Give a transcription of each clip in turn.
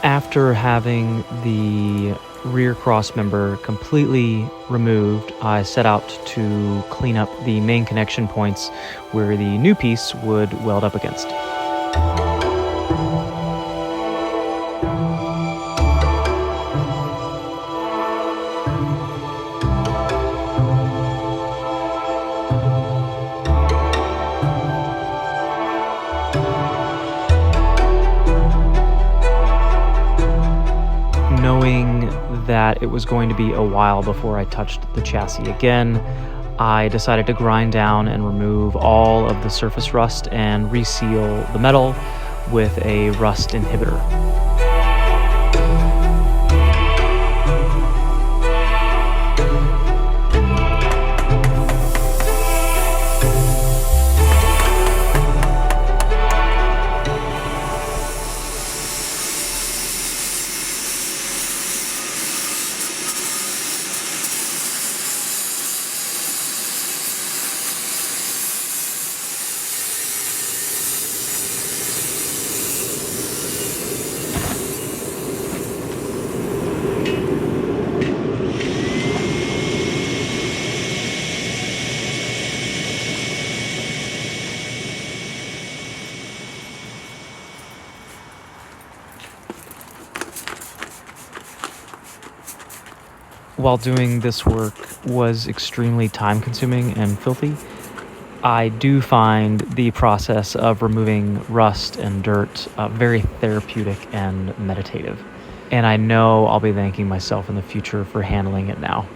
After having the rear crossmember completely removed, I set out to clean up the main connection points where the new piece would weld up against. Knowing that it was going to be a while before I touched the chassis again, I decided to grind down and remove all of the surface rust and reseal the metal with a rust inhibitor. While doing this work was extremely time-consuming and filthy, I do find the process of removing rust and dirt very therapeutic and meditative. And I know I'll be thanking myself in the future for handling it now.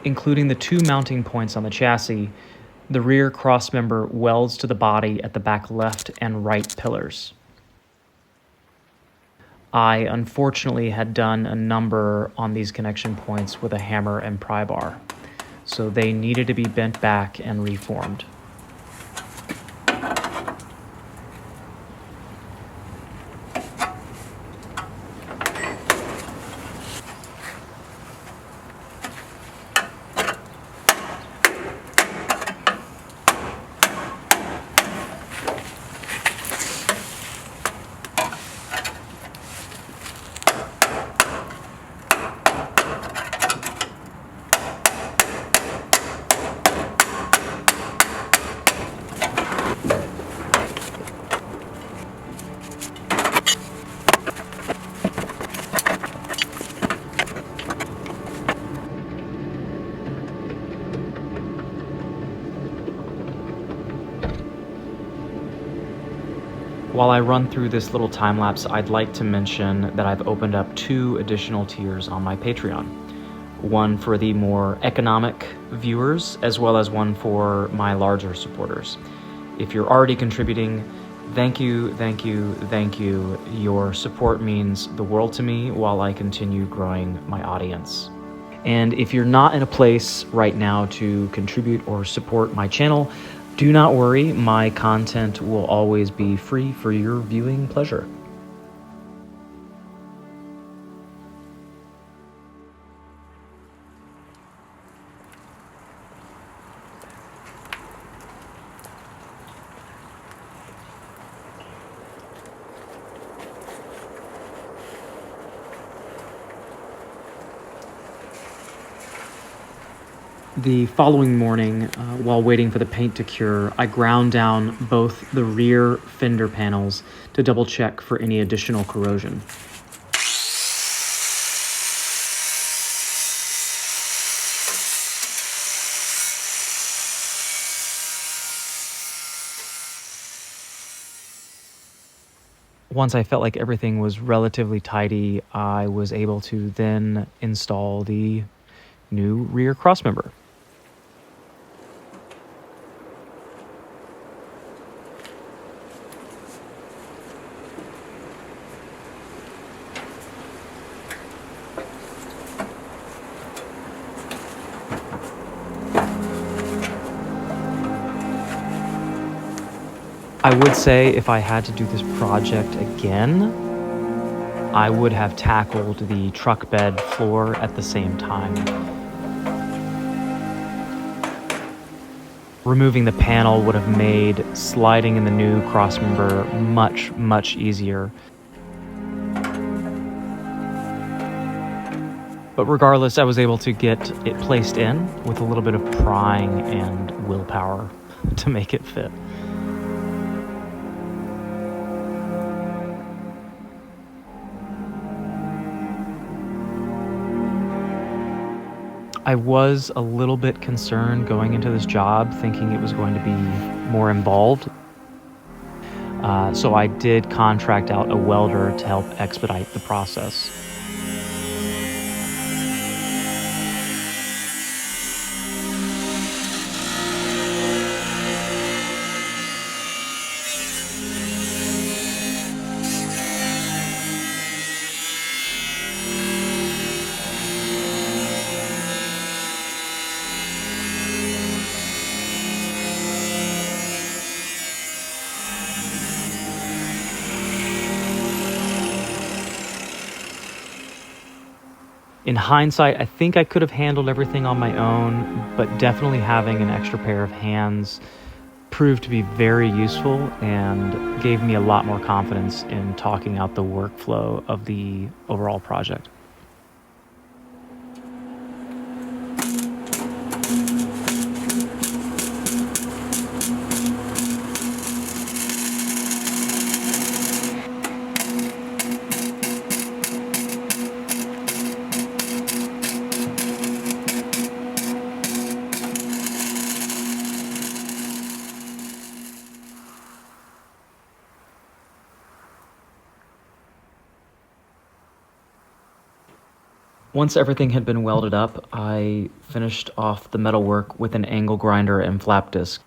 Including the two mounting points on the chassis, the rear crossmember welds to the body at the back left and right pillars. I unfortunately had done a number on these connection points with a hammer and pry bar, so they needed to be bent back and reformed. While I run through this little time lapse, I'd like to mention that I've opened up 2 additional tiers on my Patreon. One for the more economic viewers, as well as one for my larger supporters. If you're already contributing, thank you, thank you, thank you. Your support means the world to me while I continue growing my audience. And if you're not in a place right now to contribute or support my channel, do not worry, my content will always be free for your viewing pleasure. The following morning, while waiting for the paint to cure, I ground down both the rear fender panels to double check for any additional corrosion. Once I felt like everything was relatively tidy, I was able to then install the new rear crossmember. I would say if I had to do this project again, I would have tackled the truck bed floor at the same time. Removing the panel would have made sliding in the new Crossmember much, much easier. But regardless, I was able to get it placed in with a little bit of prying and willpower to make it fit. I was a little bit concerned going into this job, thinking it was going to be more involved. So I did contract out a welder to help expedite the process. In hindsight, I think I could have handled everything on my own, but definitely having an extra pair of hands proved to be very useful and gave me a lot more confidence in talking out the workflow of the overall project. Once everything had been welded up, I finished off the metalwork with an angle grinder and flap disc.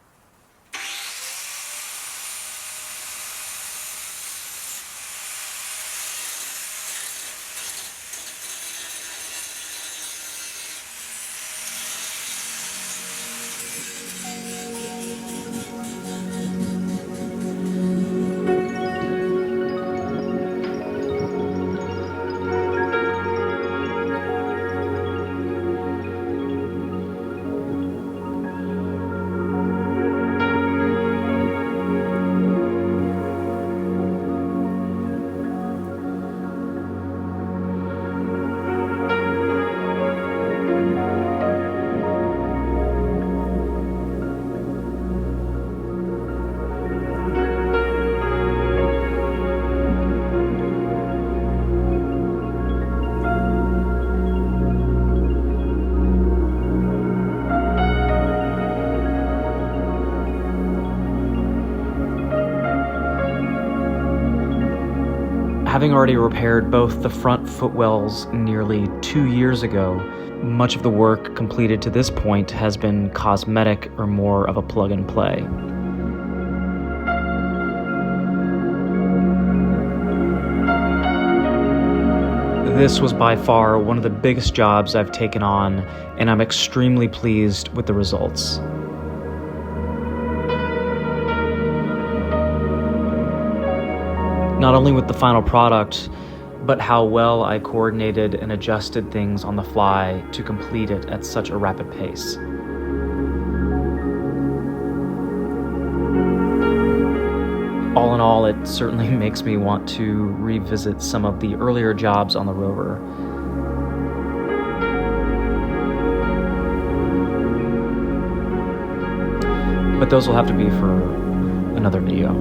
Having already repaired both the front footwells nearly 2 years ago, much of the work completed to this point has been cosmetic or more of a plug and play. This was by far one of the biggest jobs I've taken on, and I'm extremely pleased with the results. Not only with the final product, but how well I coordinated and adjusted things on the fly to complete it at such a rapid pace. All in all, it certainly makes me want to revisit some of the earlier jobs on the Rover. But those will have to be for another video.